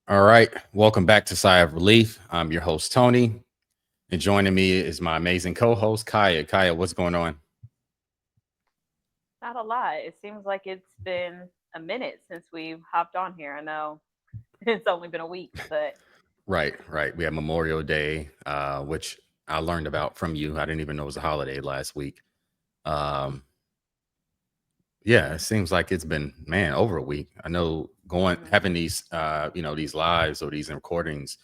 All right. Welcome back to Sigh of Relief. I'm your host, Tony. And joining me is my amazing co host, Kaya. Kaya, what's going on? Not a lot. It seems like it's been a minute since we've hopped on here. I know it's only been a week, but Right, right. We had Memorial Day, which I learned about from you. I didn't even know it was a holiday last week. Um, yeah, it seems like it's been, man, over a week. I know going hmm having these these lives or these recordings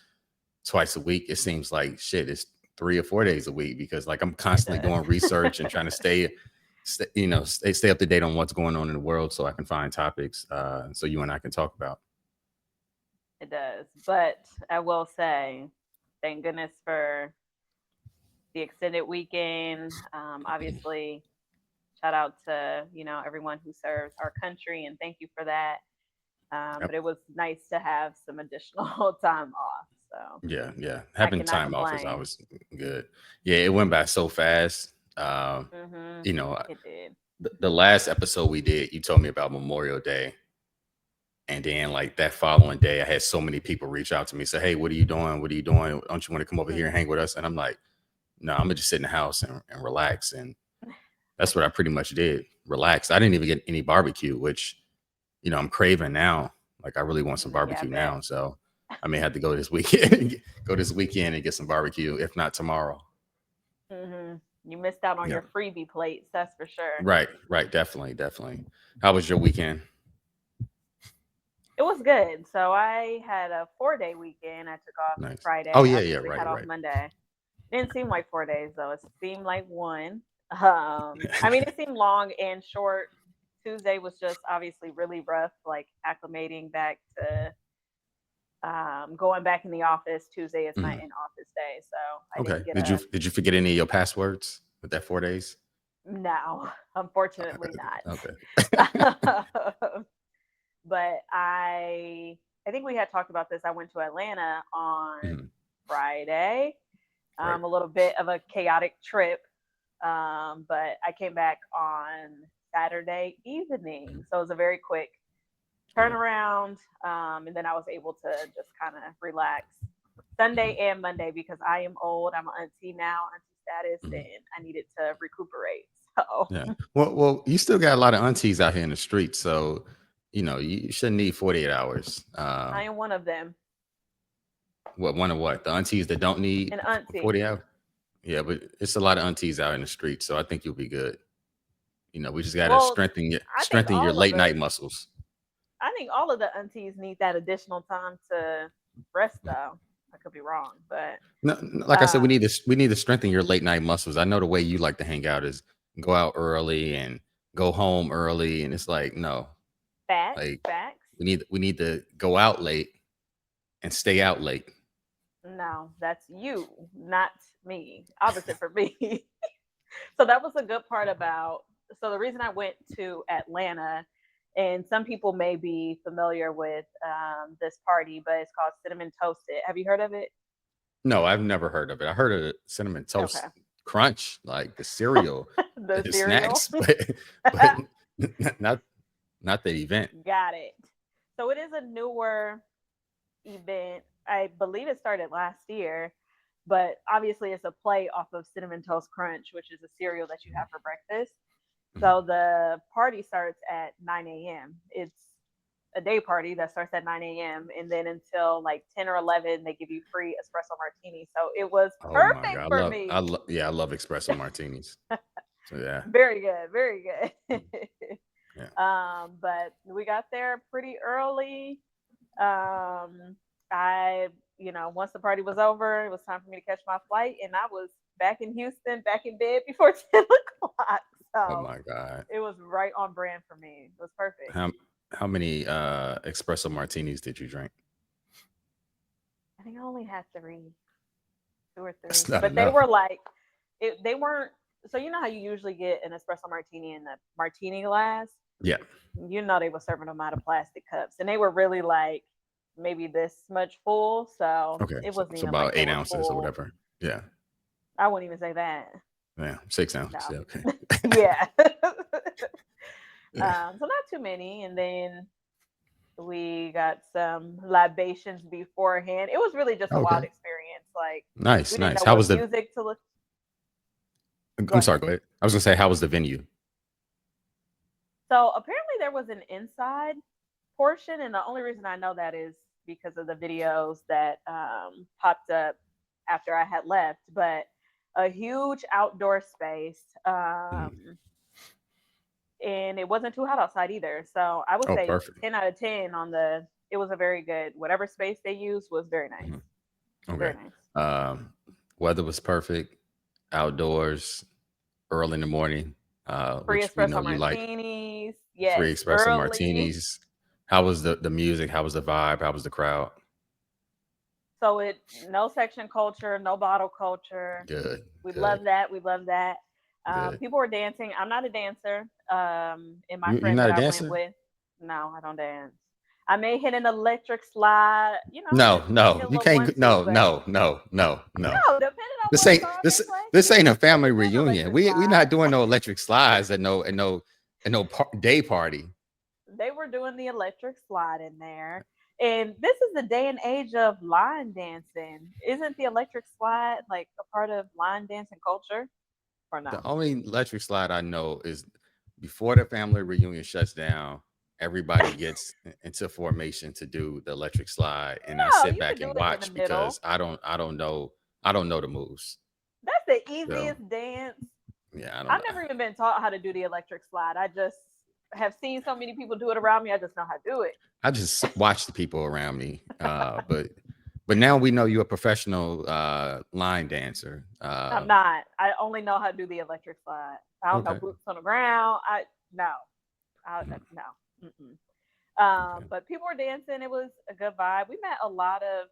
twice a week, it seems like shit, it's 3 or 4 days a week because like I'm it constantly does. doing research and trying to stay up to date on what's going on in the world so I can find topics so you and I can talk about. It does. But I will say, thank goodness for the extended weekend. Obviously, shout out to everyone who serves our country, and thank you for that. Yep. But it was nice to have some additional time off, so Yeah, yeah. I Having cannot time off is complain. always good. Yeah, it went by so fast. hmm You know, It did. the last episode we did, you told me about Memorial Day. And then like that following day, I had so many people reach out to me, say, "Hey, what are you doing? What are you doing? Don't you want to come over here and hang with us?" And I'm like, "No, I'm gonna just sit in the house and relax." And that's what I pretty much did. Relax. I didn't even get any barbecue, which I'm craving now. Like I really want some Yeah, I barbecue bet. now. So I may have to go this weekend, go this weekend and get some barbecue, if not tomorrow. You missed out on Yeah. your freebie plates, that's for sure. Right. Right. Definitely. Definitely. How was your weekend? It was good. So I had a 4-day weekend. I took off Nice. Oh Friday, yeah. Yeah. obviously had Right. off Right. Monday. Didn't seem like 4 days though. It seemed like one. I mean, it seemed long and short. Tuesday was just obviously really rough, like acclimating back to going back in the office. Tuesday is my Mhm. in office day, so I Okay. didn't get Did you forget any of your passwords with that 4 days? no, unfortunately Okay. not. But I think we had talked about this. I went to Atlanta on Mhm. Friday. Right. A little bit of a chaotic trip, but I came back on Saturday evening, Mhm. so it was a very quick Yeah. turnaround. And then I was able to just kind of relax Sunday Mhm. and Monday because I am old. I'm an auntie now, auntie status, Mhm. and I needed to recuperate. So Yeah. Well, you still got a lot of aunties out here in the streets, so you shouldn't need 48 hours. I am one of them, What one of what? The aunties that don't need an auntie. 40 hours? Yeah, but it's a lot of aunties out in the streets, so I think you'll be good. We just gotta Well, I think strengthen your all of late us night muscles. I think all of the aunties need that additional time to rest, though. I could be wrong, but No, like I said, um, we need to strengthen your late night muscles. I know the way you like to hang out is go out early and go home early, and it's like no, facts, like facts. we need to go out late and stay out late. No, that's you, not me. Opposite for me. So that was a good part about. So the reason I went to Atlanta, and some people may be familiar with this party, but it's called Cinnamon Toasted. Have you heard of it? No, I've never heard of it. I heard of the cinnamon toast Okay. crunch, like the cereal, The the cereal. snacks, but not not the event. Got it. So it is a newer event. I believe it started last year, but obviously it's a play off of Cinnamon Toast Crunch, which is a cereal that you have for breakfast. Mhm. So the party starts at 9 a.m. It's a day party that starts at 9 a.m. and then until like 10 or 11, they give you free espresso martini. So it was Oh my perfect god, for me. yeah, I love espresso martinis. So yeah, Very good, very good. yeah. But we got there pretty early. Um, I, once the party was over, it was time for me to catch my flight, and I was back in Houston, back in bed before 10 o'clock. Oh So my god, it was right on brand for me. It was perfect. how how many espresso martinis did you drink? I think I only had three, two or three, That's not but they enough. were like, they weren't. So you know how you usually get an espresso martini in a martini glass. Yeah. They were serving them out of plastic cups, and they were really like maybe this much full. So Okay. it So, wasn't so even like about they eight were ounces or full. whatever. Yeah. I wouldn't even say that. Yeah. 6 ounces. No. Yeah. Okay. Yeah. Yeah. So not too many. And then We got some libations beforehand. It was really just a wild Okay. experience. Like Nice, we didn't nice. know How what was the? music to look. Go I'm sorry. ahead. Go ahead. I was gonna say, how was the venue? So apparently there was an inside portion, and the only reason I know that is because of the videos that popped up after I had left. But a huge outdoor space, Mhm. and it wasn't too hot outside either. So I would Oh, say perfect. 10 out of 10 on the. It was a very good. Whatever space they used was very nice. Mhm. Okay. Very nice. Um, Weather was perfect. Outdoors, early in the morning, Free which we know espresso you like. martinis. Free Yes, espresso early. martinis. How was the music? How was the vibe? How was the crowd? So it no section culture, no bottle culture. Good, We good, love that. We love that. good. People were dancing. I'm not a dancer. And my You're friend not that a I went dancer? with, no, I don't dance. I may hit an electric slide, No, just no, hit a you little can't. 1-2, No, but no, no, no, no. no, depending on This what ain't song this they play, this ain't a I family can do an reunion. electric We slide. not doing no electric slides and no day party. They were doing the electric slide in there. And this is the day and age of line dancing. Isn't the electric slide like a part of line dancing culture or The no? only electric slide I know is before the family reunion shuts down, everybody gets into formation to do the electric slide, and I No, sit you could back do and it in the watch because middle. I don't know the moves. That's the So easiest dance. yeah, I don't I've know. never even been taught how to do the electric slide. I just have seen so many people do it around me. I just know how to do it. I just watch the people around me. But now we know you're a professional line dancer. I'm not. I only know how to do the electric slide. I don't know Okay. boots on the ground. I no. Mhm. No. Mm-mm. Okay. But people were dancing. It was a good vibe. We met a lot of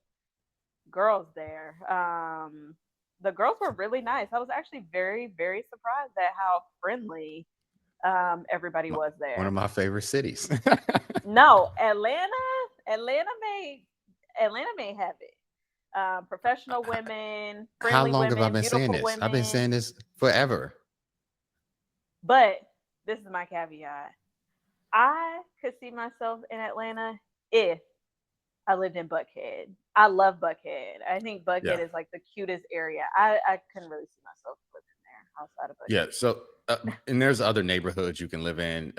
girls there. The girls were really nice. I was actually very, very surprised at how friendly everybody My- was One of there. my favorite cities. No, Atlanta made Atlanta may have it. Professional women, How friendly long have I women, been saying beautiful this? I've been women. saying this forever. But this is my caveat. I could see myself in Atlanta if I lived in Buckhead. I love Buckhead. I think Buckhead Yeah. is like the cutest area. I couldn't really see myself living there outside of Yeah. Buckhead. So, and there's other neighborhoods you can live in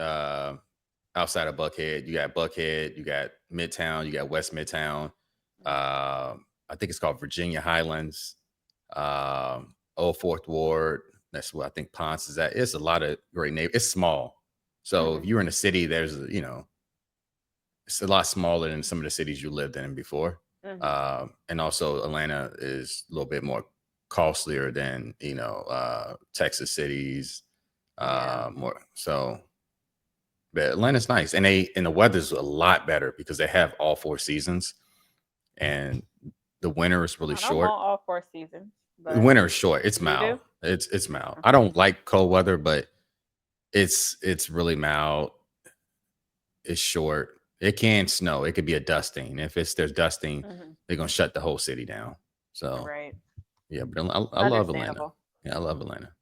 outside of Buckhead. You got Buckhead, you got Midtown, you got West Midtown. I think it's called Virginia Highlands, Old Fourth Ward. That's what I think Ponce is at. It's a lot of great neighbors. It's small. So if Mm-hmm. you're in a city, it's a lot smaller than some of the cities you lived in before. Mm-hmm. And also Atlanta is a little bit more costlier than, Texas cities. Yeah. More so, but Atlanta's nice, and the weather's a lot better because they have all four seasons, and the winter is really I don't short. want all 4 seasons, The but winter is short. It's you mild. do. It's mild. I Okay. don't like cold weather, but it's really mild. It's short. It can snow. It could be a dusting. If there's dusting, Mm-hmm. they're gonna shut the whole city down. So Right. yeah, but I love Atlanta. Understandable. Yeah, I love Atlanta.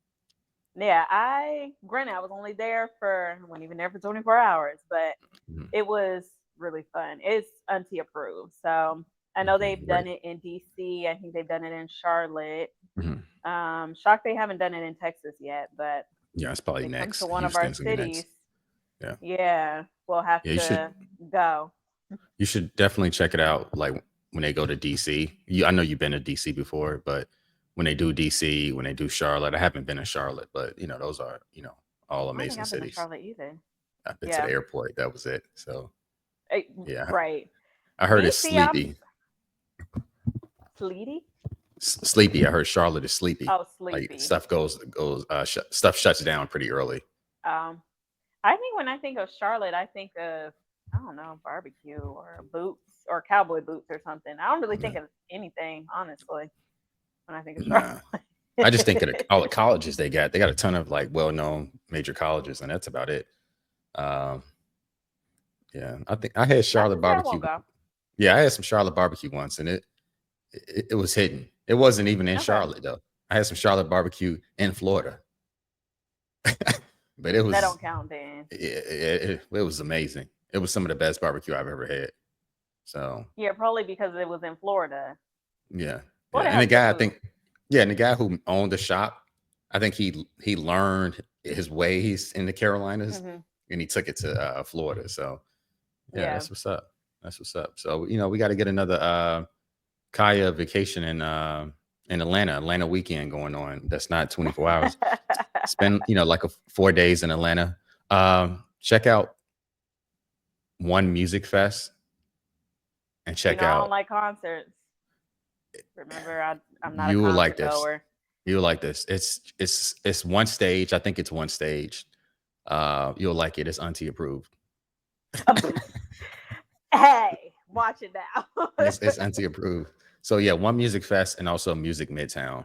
Yeah, granted I was only there for I wasn't even there for 24 hours, but Mhm, it was really fun. It's auntie approved. So I know they've Great. done it in DC. I think they've done it in Charlotte. Mhm. Shocked they haven't done it in Texas yet, but Yeah, it's when probably they come to next. one of our Houston's gonna be cities, next. Yeah, yeah, we'll have yeah. to go. You should definitely check it out. Like when they go to DC. I know you've been to DC before, but when they do DC, when they do Charlotte, I haven't been to Charlotte, but those are all I don't think amazing I've been to cities. Charlotte either. I've been to the Yeah, airport. That was it. So eh, yeah, right. I heard it's DC, I'm sleepy. sleety. Sleepy. I heard Charlotte is sleepy. Oh, Like sleepy. stuff shuts down pretty early. Um, I think when I think of Charlotte, I think of I don't know barbecue or boots or cowboy boots or something. I don't really Yeah. think of anything honestly when I think of Nah. I just think of Charlotte. all the colleges they got. They got a ton of like well-known major colleges, and that's about it. Um, yeah, I think I had Not Charlotte to say I won't barbecue. go. Yeah, I had some Charlotte barbecue once, and it was hidden. It wasn't even in Okay, Charlotte though. I had some Charlotte barbecue in Florida, but it that was don't count then. it was amazing. It was some of the best barbecue I've ever had. So Yeah, probably because it was in Florida. yeah, yeah. Florida And the has good guy, I food. think, yeah, and the guy who owned the shop, I think he learned his ways in the Carolinas, Hmm. and he took it to Florida. So yeah, Yeah. that's what's up. That's what's up. So we got to get another Kaya vacation in Atlanta, Atlanta weekend going on. That's not 24 hours. Spend like 4 days in Atlanta. Check out One Music Fest and You check know, I don't out. like concerts. Remember, I'm not a You will like concert this. goer. You will like this. It's one stage. I think it's one stage. You'll like it. It's auntie approved. Hey, watch it now. It's auntie approved. So yeah, One Music Fest and also Music Midtown.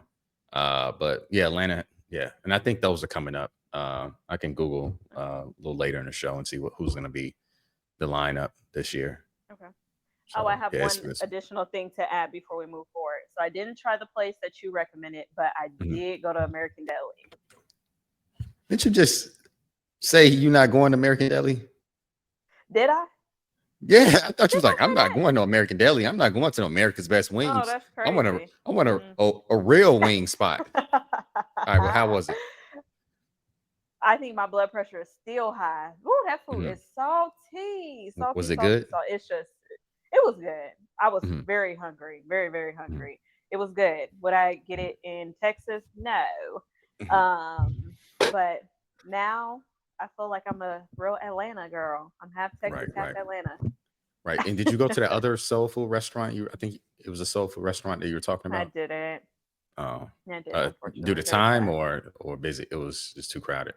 But yeah, Atlanta. Yeah, and I think those are coming up. I can Google a little later in the show and see who's going to be the lineup this year. Okay. Oh, I So have yeah, one additional thing to add before we move forward. So I didn't try the place that you recommended, but I mhm. did go to American Deli. Didn't you just say you're not going to American Deli? Did I? Yeah, I thought you Did was I like, I'm say not that? going to American Deli. I'm not going to America's Best Oh, Wings. that's I want a, crazy. I want Mm. a real wing spot. All right, well, how was it? I think my blood pressure is still high. Ooh, that food Mhm. is salty, salty, Was it salty, good? salty. It's just, it was good. I was Mhm, very hungry, very, very mhm, hungry. It was good. Would I get it in Texas? No. mhm. But now I feel like I'm a real Atlanta girl. I'm half Right, Texas, half right, Atlanta. right. And did you go to that other soul food restaurant? I think it was a soul food restaurant that you were talking I about. didn't. Oh, I didn't, due unfortunately. to Very time sad. or busy, it was just too crowded.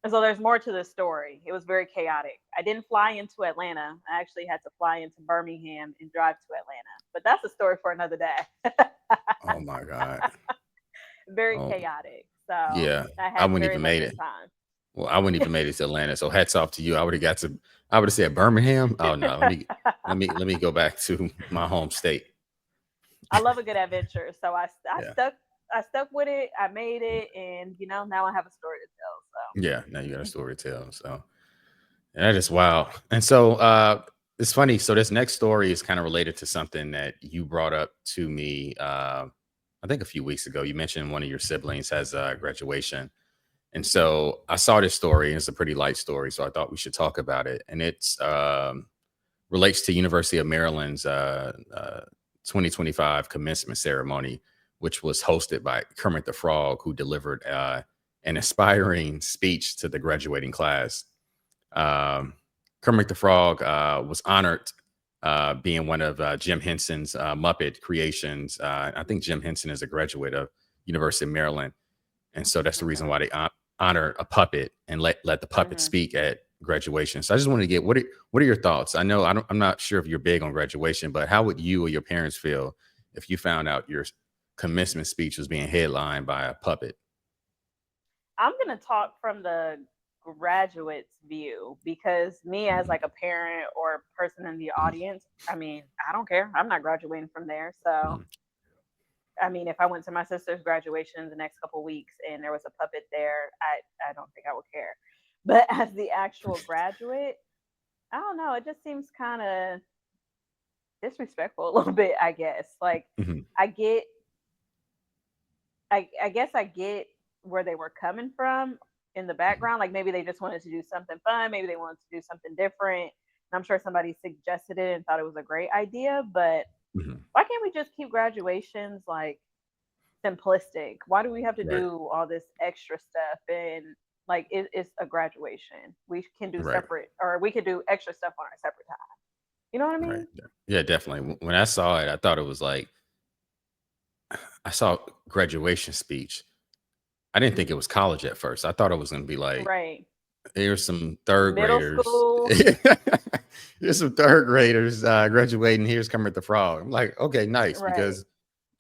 So there's more to the story. It was very chaotic. I didn't fly into Atlanta. I actually had to fly into Birmingham and drive to Atlanta. But that's a story for another day. Oh my god. Very Oh chaotic. So yeah, I I had wouldn't very even made limited it. time. Well, I wouldn't even made it to Atlanta. So hats off to you. I would have got to. I would have said Birmingham. Oh no, let me go back to my home state. I love a good adventure. So Yeah, I stuck with it. I made it, and now I have a story to tell. yeah. Now you got a story to tell. So and that is wow. And so it's funny. So this next story is kind of related to something that you brought up to me. I think a few weeks ago. You mentioned one of your siblings has graduation. And so I saw this story, and it's a pretty light story. So I thought we should talk about it. And it's relates to University of Maryland's 2025 commencement ceremony, which was hosted by Kermit the Frog, who delivered an inspiring speech to the graduating class. Um, Kermit the Frog was honored being one of Jim Henson's Muppet creations. I think Jim Henson is a graduate of University of Maryland, and so that's the reason Okay. why they honor a puppet and let the puppet Hmm. speak at graduation. So I just wanted to get what are your thoughts? I know I'm not sure if you're big on graduation, but how would you or your parents feel if you found out your commencement speech was being headlined by a puppet? I'm gonna talk from the graduate's view because me as Mhm, like a parent or a person in the mhm, audience, I mean, I don't care. I'm not graduating from there. So mhm. I mean, if I went to my sister's graduation in the next couple weeks and there was a puppet there, I don't think I would care. But as the actual graduate, I don't know. It just seems kind of disrespectful a little bit. I guess. Like, Mhm. I get. I guess I get where they were coming from in the Mhm. background. Like maybe they just wanted to do something fun. Maybe they wanted to do something different. And I'm sure somebody suggested it and thought it was a great idea. But Mhm. why can't we just keep graduations like simplistic? Why do we have to Right. do all this extra stuff? And like it's a graduation. We can do Right. separate, or we could do extra stuff on our separate time. You know what I Right. mean? Yeah. Yeah, definitely. When I saw it, I thought it was like I saw graduation speech. I didn't think it was college at first. I thought it was going to be like Right. here's some third Middle graders. school. Here's some third graders graduating. Here's Kermit the Frog. I'm like, okay, nice, Right. because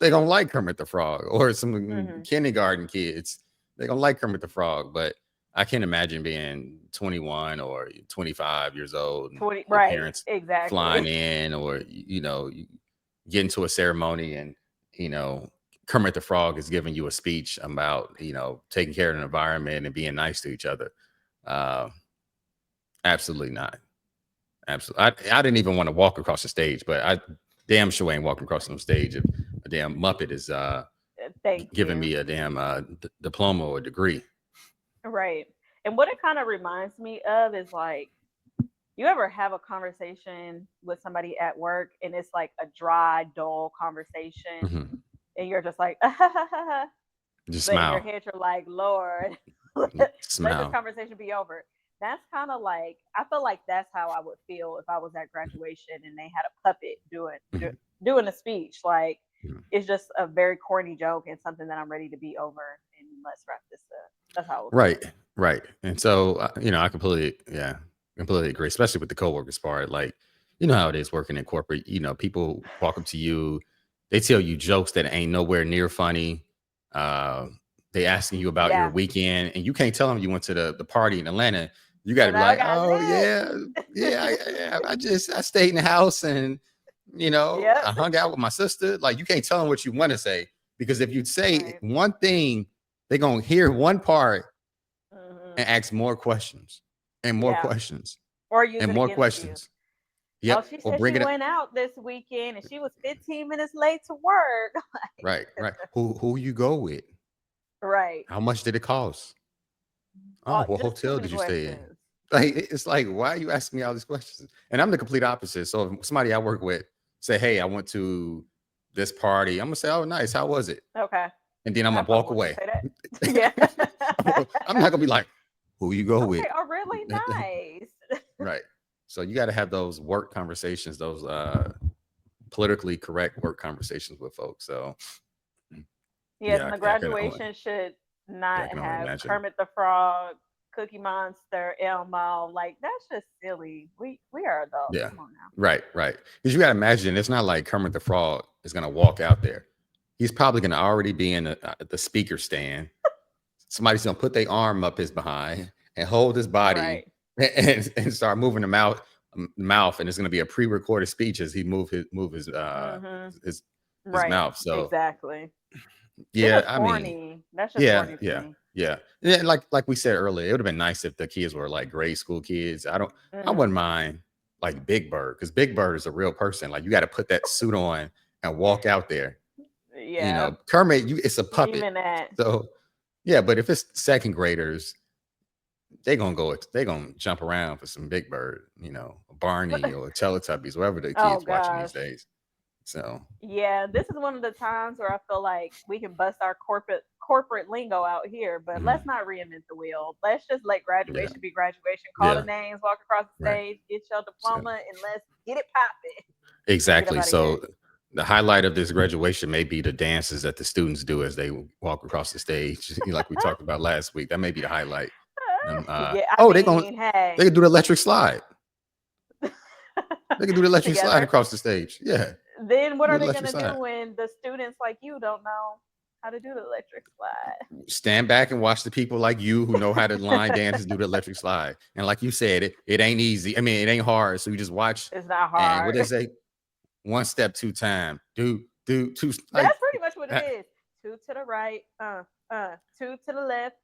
they don't like Kermit the Frog, or some Hmm. kindergarten kids. They don't like Kermit the Frog, but I can't imagine being 21 or 25 years old and 20. your Right. parents flying Exactly. in, or you get into a ceremony and you know Kermit the Frog is giving you a speech about taking care of the environment and being nice to each other. Uh, Absolutely not. Absolutely. I didn't even want to walk across the stage, but I damn sure ain't walking across some stage if a damn Muppet is Thank giving you. me a damn diploma or degree. Right. And what it kind of reminds me of is like, you ever have a conversation with somebody at work and it's like a dry, dull conversation, Mhm. and you're just like, Just but in your smile, head you're like, Lord, let this smile. conversation be over. That's kind of like, I feel like that's how I would feel if I was at graduation and they had a puppet Mhm. doing a speech. Like, Mhm. it's just a very corny joke and something that I'm ready to be over, and let's wrap this up. That's how I would feel. Right, right. And so, I completely, yeah, completely agree, especially with the coworkers part. Like, you know how it is working in corporate. People walk up to you, they tell you jokes that ain't nowhere near funny. Uh, they asking you about your Yeah. weekend, and you can't tell them you went to the party in Atlanta. You got to And be I like, got oh lit. yeah, yeah, yeah. I stayed in the house and Yep. I hung out with my sister. Like, you can't tell them what you want to say because if you say Right. one thing, they're gonna hear one part Hmm. and ask more questions and more Yeah. questions Or use and it more against you. questions. Oh, Yep. she Or said bring she it up. went out this weekend and she was 15 minutes late to work. Right, right. Who you go with? Right. How much did it cost? Oh, Oh, what just too hotel many did you stay in? questions. Like, it's like, why are you asking me all these questions? And I'm the complete opposite. So if somebody I work with say, hey, I went to this party, I'm gonna say, oh, nice, how was it? Okay. And then I'm I gonna probably walk want you to away. say that. Yeah. I'm not gonna be like, who you go with? Okay. Oh, really nice. Right. So you got to have those work conversations, those politically correct work conversations with folks. So Yes, yeah, and the I can only, graduation should yeah, I not can only have imagine. Kermit the Frog, Cookie Monster, Elmo. Like, that's just silly. We are adults. Yeah, Come on now. right, right. Because you got to imagine, it's not like Kermit the Frog is going to walk out there. He's probably going to already be in the speaker stand. Somebody's going to put their arm up his behind and hold his body Right. and start moving the mouth, and it's going to be a pre-recorded speech as he Mhm. his his Right. mouth. So Exactly. It's yeah, just I mean, corny. That's just yeah, corny to yeah, me. yeah, yeah. Like we said earlier, it would have been nice if the kids were like grade school kids. I Mhm. wouldn't mind like Big Bird because Big Bird is a real person. Like, you got to put that suit on and walk out there. Yeah. Kermit, it's a puppet. Even that. So yeah, but if it's second graders, they gonna jump around for some Big Bird, Barney or Teletubbies, whatever the Oh kids watching these gosh. days. So Yeah, this is one of the times where I feel like we can bust our corporate lingo out here, but let's mhm, not reinvent the wheel. Let's just let yeah, graduation be graduation. Call the yeah, names, walk across the right. stage, get your So diploma, and let's get it popping and get up exactly. out of here. So the highlight of this graduation may be the dances that the students do as they walk across the stage, like we talked about last week. That may be the highlight. Yeah, I Oh, mean, they hey, can do the electric slide. They can do the electric slide together. across the stage. Yeah, Then what do are the they electric gonna do slide. when the students like you don't know how to do the electric Stand back and watch the people like you who know how to line slide? dance and do the electric slide. And like you said, it ain't easy. I mean, it ain't hard. So you just watch. It's not And what hard. they say, one step, two time. Do two. Like, That's pretty much what it is. Two to the right, two to the left,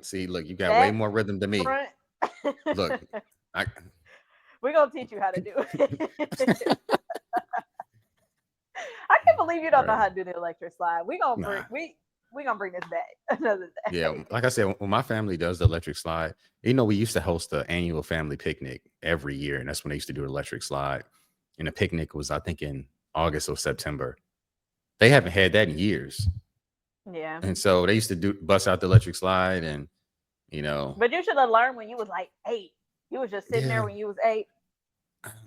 see, look, you got way back, more rhythm than me. front. Look, I We're gonna teach you how to do it. I can't believe you don't know right. how to do the electric slide. Nah. We gonna bring this back another Yeah, day. like I said, when my family does the electric slide, we used to host the annual family picnic every year, and that's when they used to do the electric slide. And the picnic was, I think, in August or September. They haven't had that in years, Yeah, and so they used to do bust out the electric slide, and you know, but you should have learned when you was like 8. You was just sitting there yeah. when you was 8.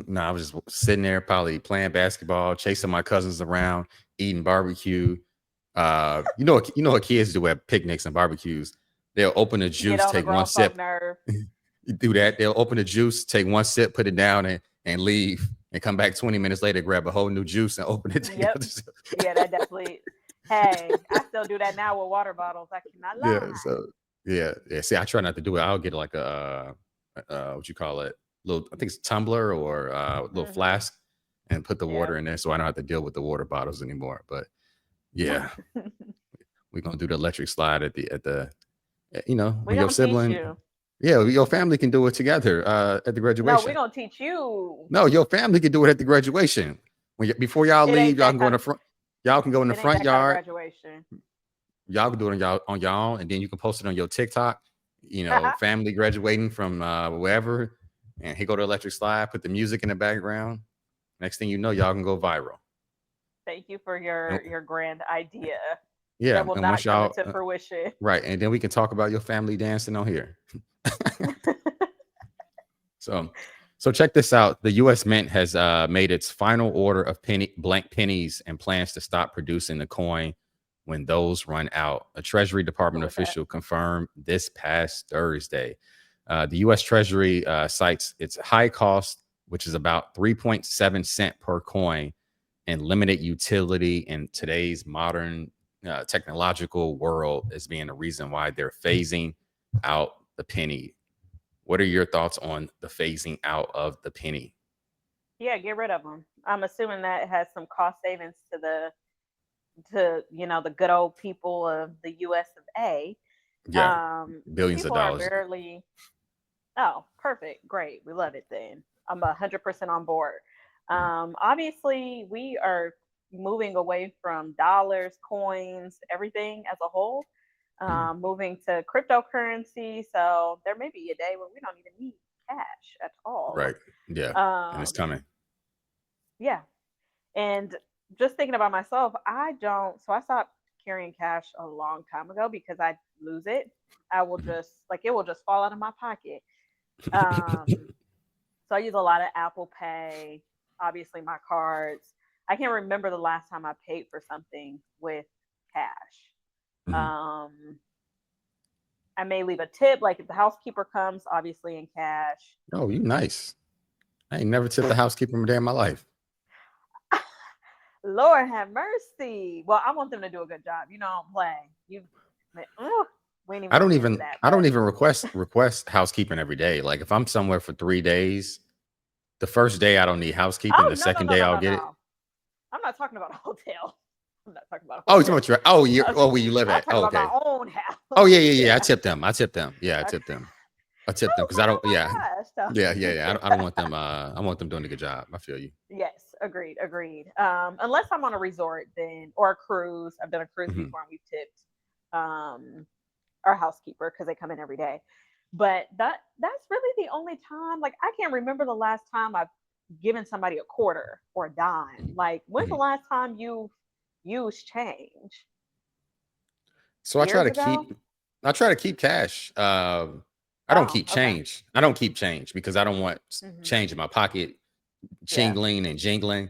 No, I was just sitting there, probably playing basketball, chasing my cousins around, eating barbecue. What kids do at picnics and barbecues? They'll open a Get juice, on the take one grown folk sip. nerve. You do that. They'll open the juice, take one sip, put it down, and leave, and come back 20 minutes later, grab a whole new juice and open it. Take the Yep. other sip. Yeah, that definitely. Hey, I still do that now with water bottles. I cannot Yeah. lie. So yeah, yeah. See, I try not to do it. I'll get like what you call it, little. I think it's tumbler or little Hmm. flask, and put the Yep. water in there, so I don't have to deal with the water bottles anymore. But yeah, we're gonna do the electric slide at the We when your gonna teach sibling you. Yeah, your family can do it together at the No, we're graduation. gonna teach you. No, your family can do it at the graduation. Before y'all It leave, ain't y'all that can go in kind the of. front. Y'all can go in the It ain't front that kind of yard. graduation. Y'all can do it on y'all own, and then you can post it on your TikTok. Family graduating from wherever, and he go to electric slide. Put the music in the background. Next thing you know, y'all can go viral. Thank you for And, your grand idea that yeah, will and once not come y'all into fruition. right, and then we can talk about your family dancing on here. So, so check this out. The U.S. Mint has made its final order of blank pennies and plans to stop producing the coin when those run out. A Treasury Cool Department with that. official confirmed this past Thursday. The U.S. Treasury cites its high cost, which is about 3.7 cents per coin, and limited utility in today's modern technological world as being the reason why they're phasing out the penny. What are your thoughts on the phasing out of the penny? Yeah, get rid of them. I'm assuming that has some cost savings to the good old people of the U.S. of A. Yeah, Because billions of people are dollars. barely. Oh, perfect, great, we love it. Then I'm 100% on board. Mhm, Obviously, we are moving away from dollars, coins, everything as a whole. mhm. Moving to cryptocurrency. So there may be a day when we don't even need cash at all. Right. Yeah, and it's Um, coming. yeah. And just thinking about myself, I don't, so I stopped carrying cash a long time ago because I lose it. I will Mhm. just, like, it will just fall out of my pocket. Um, so I use a lot of Apple Pay, obviously my cards. I can't remember the last time I paid for something with cash. Mhm. Um, I may leave a tip, like if the housekeeper comes, obviously in cash. Oh, you nice. I ain't never tipped a housekeeper a day in my life. Lord have mercy. Well, I want them to do a good job. You know, I don't play. We ain't even I gonna don't get into even that, I don't but even request housekeeping every day. Like if I'm somewhere for 3 days, the first day I don't need housekeeping. oh The no no second no day no I'll no get it. no. I'm not talking about a hotel. I'm not talking about a Oh, you're talking hotel. about you're I'm, where you live I'm at. talking Oh, about my okay. own Oh house. yeah, yeah, yeah. Yeah. I tip them. I tip them. Yeah, I Okay. tip them. I tip them Oh, because I don't. Yeah, oh my yeah, gosh. yeah, yeah. I don't want them. I want them doing a good job. I feel you. Yes, agreed, agreed. Unless I'm on a resort, then or a cruise. I've done a cruise Hmm. before, and we've tipped um our housekeeper because they come in every day. But that's really the only time. Like I can't remember the last time I've given somebody a quarter or a dime. Like when's the Hmm. last time you used change? So Years ago? I try to keep cash. I don't Oh, keep okay. change. I don't keep change because I don't want Hmm. change in my pocket Yeah. jingling and jingling.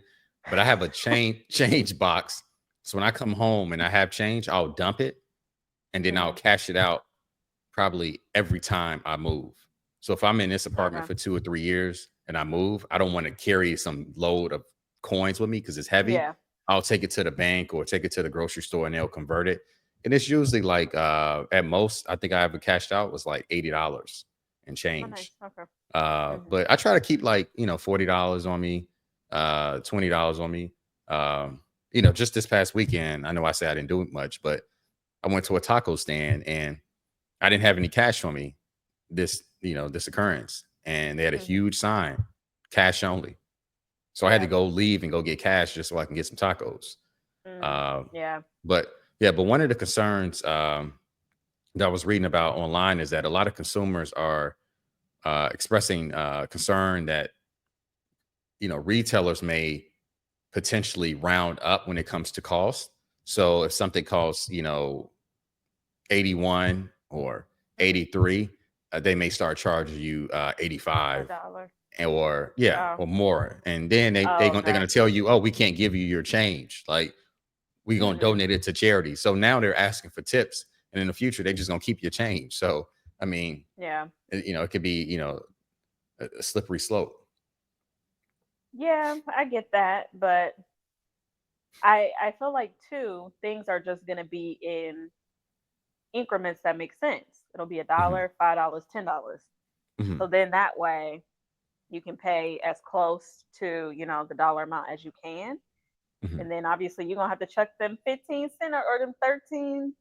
But I have a change box. So when I come home and I have change, I'll dump it and then I'll Hmm. cash it out probably every time I move. So if I'm in this apartment Okay. for 2 or 3 years and I move, I don't want to carry some load of coins with me because it's heavy. Yeah. I'll take it to the bank or take it to the grocery store and they'll convert it. And it's usually like at most, I think I ever cashed out was like $80 and Oh, nice. change. Okay. Hmm. But I try to keep like, $40 on me, $20 on me. Just this past weekend, I know I say I didn't do much, but I went to a taco stand and I didn't have any cash on me this occurrence. And they had a Hmm. huge sign, cash only. So I had to Yeah. go leave and go get cash just so I can get some tacos. Mm. Uh, Yeah. but yeah, but one of the concerns that I was reading about online is that a lot of consumers are expressing concern that retailers may potentially round up when it comes to cost. So if something costs 81 or Hmm. 83, they may start charging you A 85 dollar. or yeah Oh. or more, and then Oh, they're okay. gonna tell you, oh, we can't give you your change, like we're gonna Hmm. donate it to charity. So now they're asking for tips, and in the future they're just gonna keep your change. So I mean, Yeah. it could be a slippery slope. Yeah, I get that, but I feel like too things are just gonna be in increments that make sense. It'll be a Hmm. dollar, $5, $10. Hmm. So then that way you can pay as close to the dollar amount as you can, Hmm. and then obviously you're gonna have to chuck them 15 cent or them 13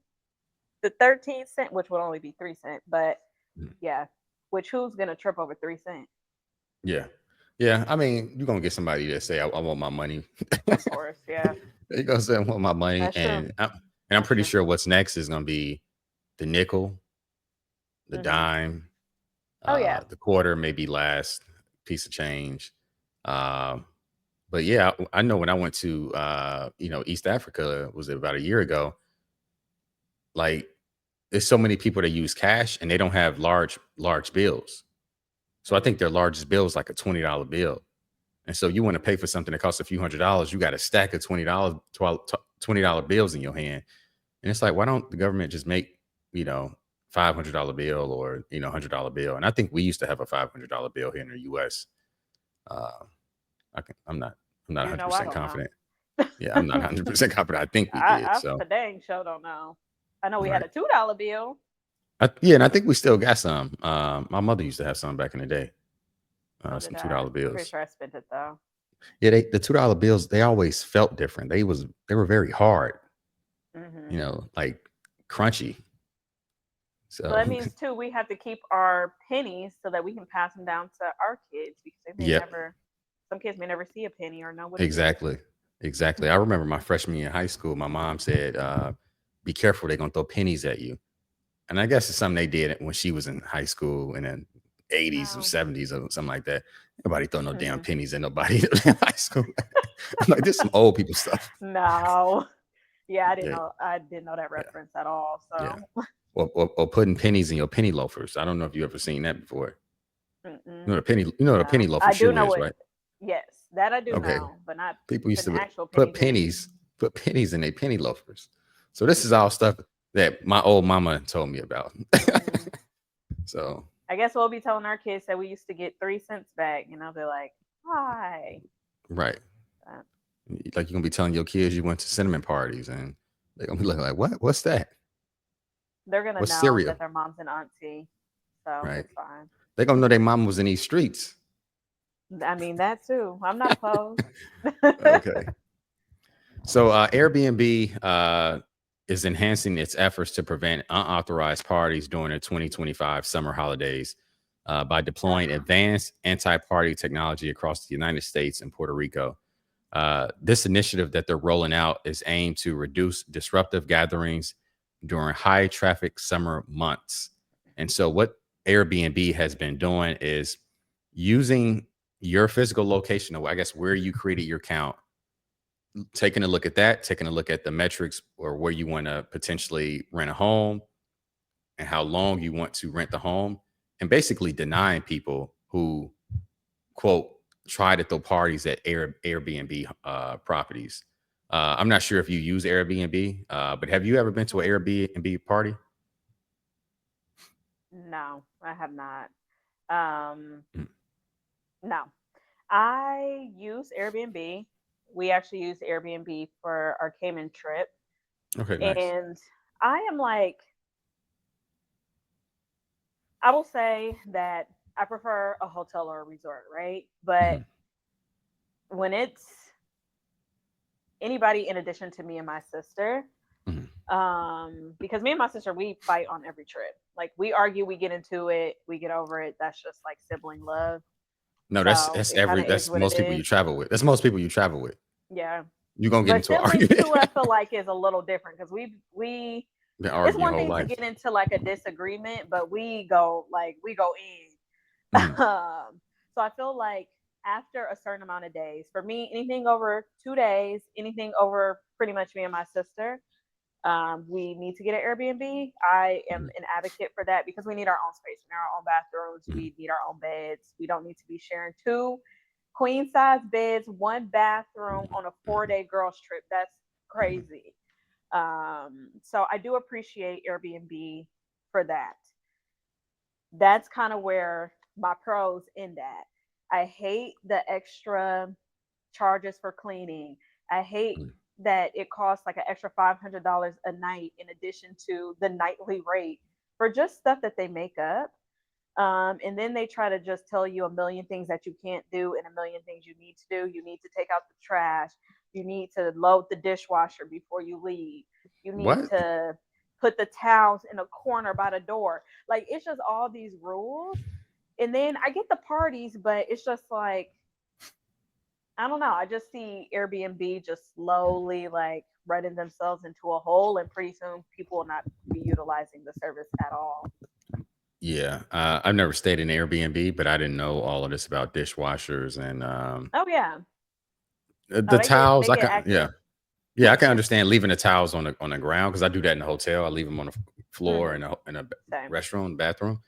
the 13 cent, which would only be 3 cent, but yeah. which who's gonna trip over 3 cents? Yeah. Yeah. I mean, you're gonna get somebody that say, I want my money. Of course, yeah, You're gonna say I want my money. that's true. And I'm That's pretty true. sure what's next is gonna be the nickel, the Hmm. dime, Oh yeah. the quarter, maybe last piece of change. Um, but yeah, I know when I went to East Africa, was it about a year ago? Like, there's so many people that use cash and they don't have large bills. So I think Hmm. their largest bill is like a $20 bill. And so you want to pay for something that costs a few $100s, you got a stack of $20 bills in your hand. And it's like, why don't the government just make, $500 bill or, $100 bill? And I think we used to have a $500 bill here in the US. Uh, I'm not You know, I 100% don't know. confident. Yeah, I'm not 100% confident. I think we did. I So, for dang sure don't know. I know we had right. a $2 bill. Yeah, and I think we still got some. My mother used to have some back in the day. So did Some I. $2 I'm pretty bills. sure I spent it though. Yeah, the $2 bills, they always felt different. They were very hard, Hmm. like crunchy. So So, that means too we have to keep our pennies so that we can pass them down to our kids because they may yep, never. Some kids may never see a penny or know what it is. exactly, exactly. I remember my freshman year in high school. My mom said, "Be careful, they're gonna throw pennies at you." And I guess it's something they did when she was in high school in the '80s or Oh. '70s or something like that. Nobody throw no damn Hmm. pennies at nobody in high school. I'm like, this is some old people stuff. No. Yeah, I didn't Yeah, know. I didn't know that yeah, reference at all. yeah. So. Or putting pennies in your penny loafers. I don't know if you ever seen that before. Mm-mm. You know what a penny No, loafer I do shoe know is, what. right? Yes, that I do Okay. know, but not People used putting to actual pennies in it. put pennies in their penny loafers. So this is all Mm-mm. stuff that my old mama told me about. Mm. So I guess we'll be telling our kids that we used to get 3 cents back. They're like, "Why?" right. Uh, Like you're gonna be telling your kids you went to cinnamon parties and they're gonna be looking like, what? What's that? they're gonna What's know cereal? that their mom's an auntie, so Right. it's fine. They're gonna know their mama was in these streets. I mean that too. I'm not opposed. Okay. So Airbnb is enhancing its efforts to prevent unauthorized parties during the 2025 summer holidays by deploying advanced anti-party technology across the United States and Puerto Rico. This initiative that they're rolling out is aimed to reduce disruptive gatherings during high traffic summer months. And so, what Airbnb has been doing is using your physical location, I guess, where you created your account, taking a look at that, taking a look at the metrics or where you want to potentially rent a home and how long you want to rent the home, and basically denying people who quote try to throw parties at Airbnb properties. I'm not sure if you use Airbnb, but have you ever been to an Airbnb party? No, I have not. Um, Mm. no, I use Airbnb. We actually used Airbnb for our Cayman trip, Okay, nice. and I am like, I will say that I prefer a hotel or a resort, right? But Mhm, when it's anybody in addition to me and my sister, mhm. because me and my sister we fight on every trip. Like we argue, we get into it, we get over it. That's just like sibling love. No, So it kind of is that's what it most people you is. travel with. That's most people you travel with. Yeah. You're gonna get But into an siblings argument. too, I feel like is a little different because we Been it's arguing your one whole thing to life. get into like a disagreement, but we go in. Mhm, So I feel like after a certain amount of days, for me, anything over 2 days, anything over pretty much me and my sister, we need to get an Airbnb. I am mhm, an advocate for that because we need our own space, we need our own bathrooms, mhm, we need our own beds. We don't need to be sharing two queen size beds, one bathroom mhm, on a mhm, 4 day girls trip. That's mhm, crazy. So I do appreciate Airbnb for that. That's kind of where my pros end at. I hate the extra charges for cleaning. I hate mhm. that it costs like an extra $500 a night in addition to the nightly rate for just stuff that they make up. And then they try to just tell you a million things that you can't do and a million things you need to do. You need to take out the trash. You need to load the dishwasher before you leave. You need What? to put the towels in a corner by the door. Like it's just all these rules. And then I get the parties, but it's just like I don't know. I just see Airbnb just slowly like running themselves into a hole, and pretty soon people will not be utilizing the service at all. Yeah, I've never stayed in Airbnb, but I didn't know all of this about dishwashers and Oh yeah. Oh, the towels. they I get can, yeah, active. yeah, I can understand leaving the towels on the ground because I do that in the hotel. I leave them on the floor Hmm. in a Same. restroom, bathroom.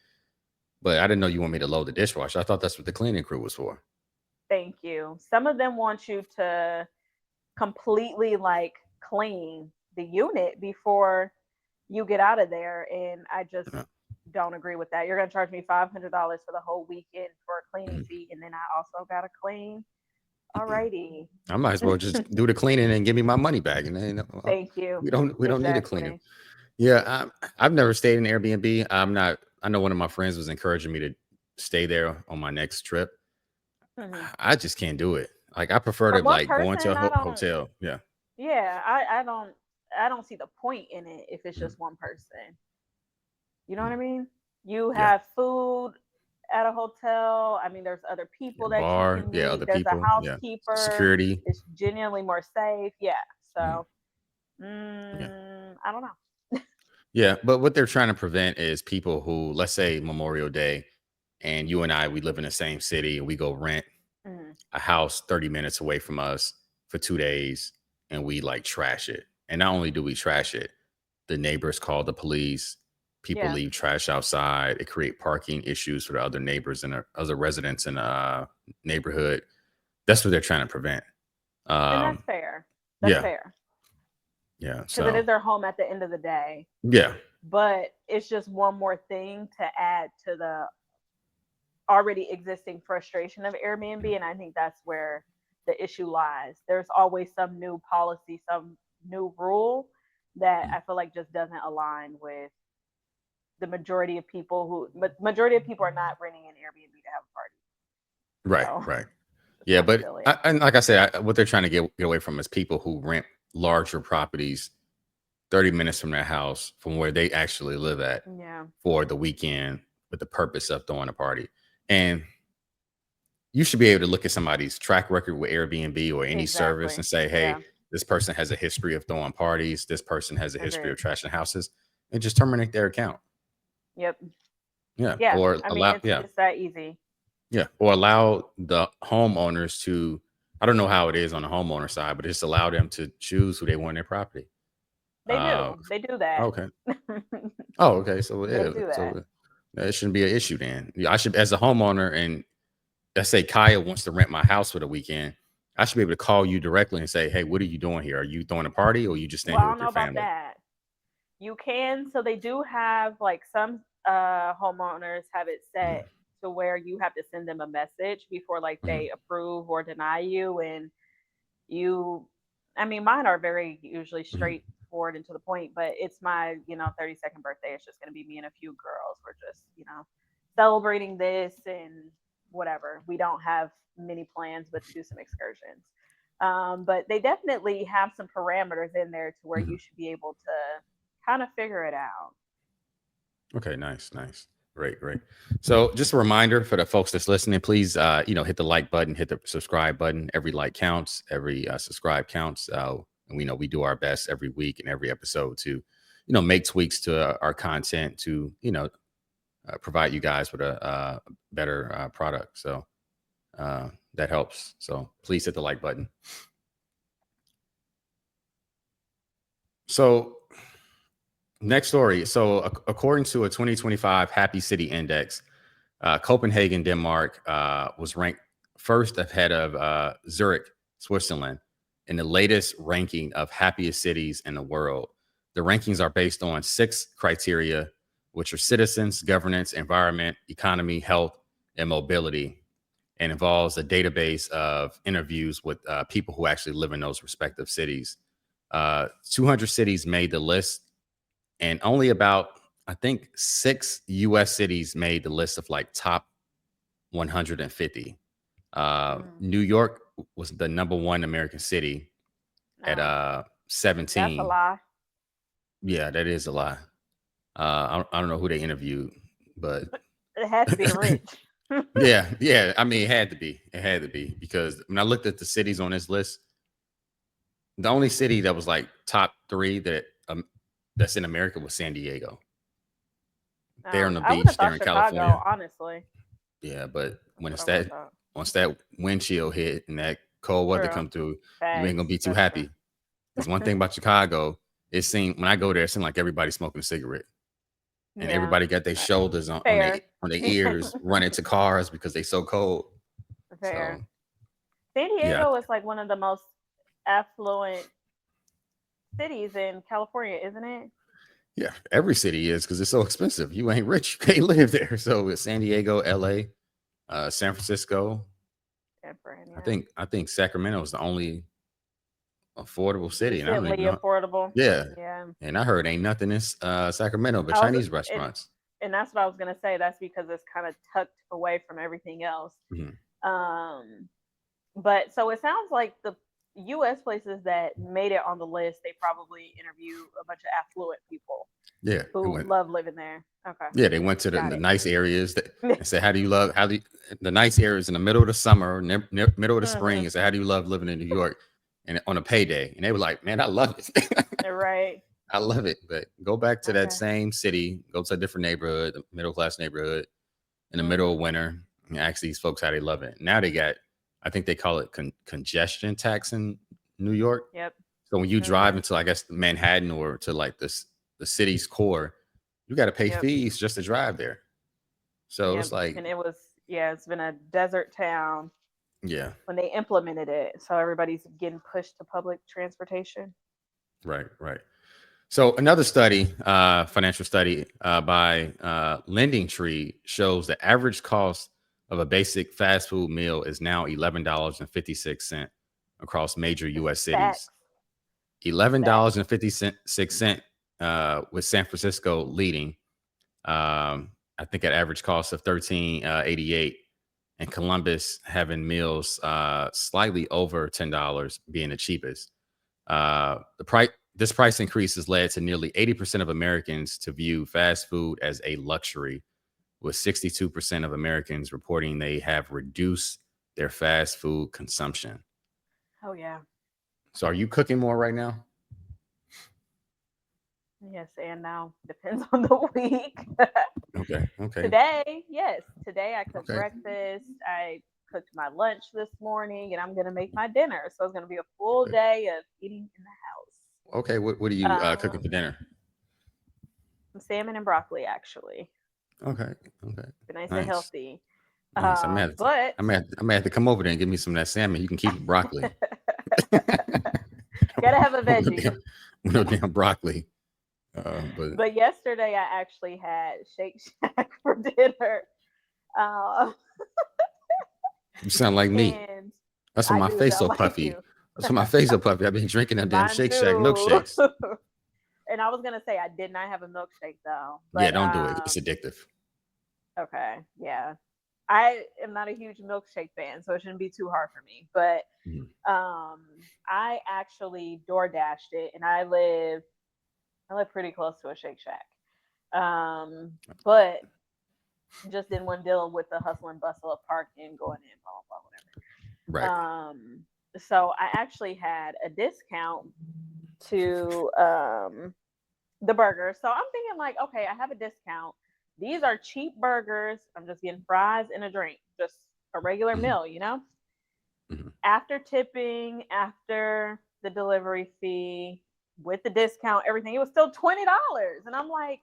But I didn't know you want me to load the dishwasher. I thought that's what the cleaning crew was for. Thank you. Some of them want you to completely like clean the unit before you get out of there, and I just Uh, don't agree with that. You're gonna charge me $500 for the whole weekend for a cleaning mhm, fee, and then I also gotta clean. mhm. Alrighty. I might as well just do the cleaning and give me my money back, and then Thank you. we don't need a cleaner. Exactly. Yeah, I've never stayed in Airbnb. I'm not. I know one of my friends was encouraging me to stay there on my next trip. Hmm. I just can't do it. Like I prefer For to one like go into a person, I don't. hotel. Yeah. Yeah, I don't see the point in it if it's Mhm. just one person. You know what I Mhm. mean? You Yeah. have food at a hotel. I mean, there's other Yeah. people that you Bar. can Yeah. meet. Other There's a people. Yeah. housekeeper. Security. It's genuinely more safe. Yeah. Mhm. So, Yeah. I don't know. Yeah. But what they're trying to prevent is people who, let's say Memorial Day, and you and I, we live in the same city, and we go rent Mhm. a house 30 minutes away from us for 2 days, and we like trash it. And not only do we trash it, the neighbors call the police. People Yeah, leave trash outside. It create parking issues for the other neighbors and other residents in the neighborhood. That's what they're trying to prevent. and Um, that's fair. That's yeah, fair yeah. because it So is their home at the end of the day. yeah, But it's just one more thing to add to the already existing frustration of Airbnb, and I think that's where the issue lies. There's always some new policy, some new rule that I feel like just doesn't align with the majority of people majority of people are not renting an Airbnb to have a party. right, So right. it's Yeah, kind of but silly. and like I said, what they're trying to get away from is people who rent larger properties 30 minutes from their house from where they actually live at Yeah, for the weekend with the purpose of throwing a party. And you should be able to look at somebody's track record with Airbnb or any service exactly. and say, hey, Yeah, this person has a history of throwing parties. This person has a history agreed. of trashing houses, and just terminate their account. Yep. Yeah. Yeah, Or I mean allow, yeah. it's that easy. Yeah. Or allow the homeowners to, I don't know how it is on the homeowner side, but just allow them to choose who they want in their property. Uh, They do that. okay. Oh, okay. So They yeah, do that. so it shouldn't be an issue then. Yeah, I should, as a homeowner, and let's say Kaya wants to rent my house for the weekend, I should be able to call you directly and say, "Hey, what are you doing here? Are you throwing a party, or you just staying Well, here I with don't your know about family?" that. You can, so they do have like some homeowners have it set to where you have to send them a message before like Mhm, they approve or deny you, and you I mean mine are very usually mhm, straightforward and to the point, but it's my 32nd birthday. It's just going to be me and a few girls. We're just celebrating this and whatever. We don't have many plans but to do some excursions. But they definitely have some parameters in there to where mhm. you should be able to kind of figure it out. Okay, nice, nice. Great, great. So, just a reminder for the folks that's listening, please, hit the like button, hit the subscribe button. Every like counts, every subscribe counts. And we know we do our best every week and every episode to, make tweaks to our content to, provide you guys with a better product. So that helps. So please hit the like button. So next story. So according to a 2025 Happy City Index, Copenhagen, Denmark, was ranked first ahead of Zurich, Switzerland, in the latest ranking of happiest cities in the world. The rankings are based on 6 criteria, which are citizens, governance, environment, economy, health, and mobility, and involves a database of interviews with people who actually live in those respective cities. 200 cities made the list, and only about, I think, 6 U.S. cities made the list of like top 150. Mm, New York was the number one American city at no, that's a 17. lie. Yeah, that is a lie. I don't know who they interviewed, but It had to be the rich. Yeah. I mean, it had to be. It had to be because when I looked at the cities on this list, the only city that was like top three that's in America was San Diego. There on the I would have beach, there thought in Chicago, California. honestly. Yeah, but That's when what it's I would have that thought. once that wind chill hit and that cold weather True. come through, you ain't Facts. gonna be too That's true. happy. Because one thing about Chicago, it seemed when I go there, it seemed like everybody smoking a cigarette. And Yeah. everybody got their Uh, shoulders Fair. on their ears running to cars because they so cold. Fair. So San yeah, Diego is like one of the most affluent cities in California, isn't it? yeah, every city is because it's so expensive. You ain't rich, you can't live there. So it's San Diego, LA, San Francisco. Different, I yeah. think I think Sacramento is the only affordable city, and I don't Decently even know. affordable. Yeah, Yeah. and I heard ain't nothing in Sacramento but I was Chinese and restaurants. and that's what I was gonna say. That's because it's kind of tucked away from everything else. Mhm. Um, but so it sounds like the U.S. places that made it on the list, they probably interview a bunch of affluent people Yeah, it who went. love living there. Okay, Yeah, they went to got the it. nice areas and said, "How do you love? How do you, the nice areas in the middle of the summer, middle of the spring?" Hmm. And said, "How do you love living in New York?" And on a payday, and they were like, "Man, I love it. Right. I love it." But go back to that Okay. same city, go to a different neighborhood, a middle class neighborhood, in the middle of Hmm. winter, and ask these folks how they love it. Now they got, I think they call it congestion tax in New York. Yep. So when you drive Hmm. into, I guess, Manhattan or to like the city's core, you got to pay Yep. fees just to drive there. So it's Yep. like, And it was, yeah, it's been a desert town yeah, when they implemented it. So everybody's getting pushed to public transportation. right. So another study, financial study by Lending Tree shows the average cost of a basic fast food meal is now $11.56 across major U.S. cities. Facts. Facts. $11.56 with San Francisco leading. I think at average cost of 13.88, and Columbus having meals slightly over $10 being the cheapest. The price This price increase has led to nearly 80% of Americans to view fast food as a luxury, with 62% of Americans reporting they have reduced their fast food consumption. Oh yeah. So are you cooking more right now? Yes, and now depends on the week. Okay. Today, yes, today I cooked Okay. breakfast. I cooked my lunch this morning, and I'm gonna make my dinner. So it's gonna be a full Okay. day of eating in Okay. What are the you house. cooking for dinner? Some salmon and broccoli, actually. Okay. Okay. Be nice and Nice. healthy. Nice. But I'm gonna have to come over there and give me some of that salmon. You can keep the broccoli. gotta have a no veggie. damn, no damn broccoli. But But yesterday I actually had Shake Shack for dinner. Uh, you sound like me. and That's why I my do face sound so like puffy. you. That's why my face so puffy. I've been drinking them damn Mine Shake Shack too. milkshakes. And I was gonna say I did not have a milkshake though. Yeah, But don't do it. It's addictive. okay, yeah. I am not a huge milkshake fan, so it shouldn't be too hard for me. But Mhm. um I actually door dashed it, and I live pretty close to a Shake Shack. But just didn't want to deal with the hustle and bustle of parking, going in, blah blah Right. blah, whatever. So I actually had a discount to the burgers. So I'm thinking like, okay, I have a discount. These are cheap burgers. I'm just getting fries and a drink, just a regular Mhm. meal, you know? Mhm. After tipping, after the delivery fee, with the discount, everything, it was still $20. And I'm like,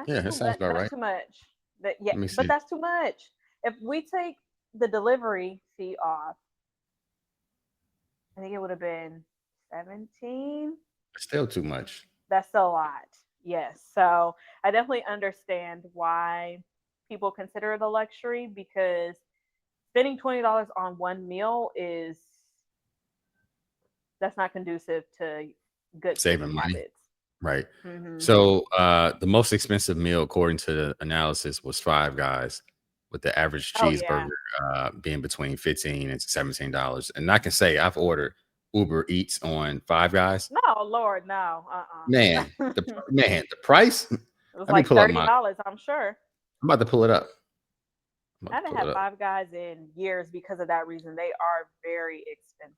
Yeah, that sounds about that's right. too much. That yeah, Let me but see. that's too much. If we take the delivery fee off, I think it would have been 17. Still too much. That's a lot. Yes. So I definitely understand why people consider it a luxury, because spending $20 on one meal is that's not conducive to good Saving spending money. habits. Right. Hmm. So the most expensive meal, according to the analysis, was Five Guys, with the average Oh yeah. cheeseburger being between $15 and $17. And I can say I've ordered Uber Eats on Five Guys. No, Lord, no. Man, It the price. was Let me like pull up thirty my. dollars, I'm sure. I'm about to pull it up. I'm I about to haven't pull had it up. Five Guys in years because of that reason. They are very expensive.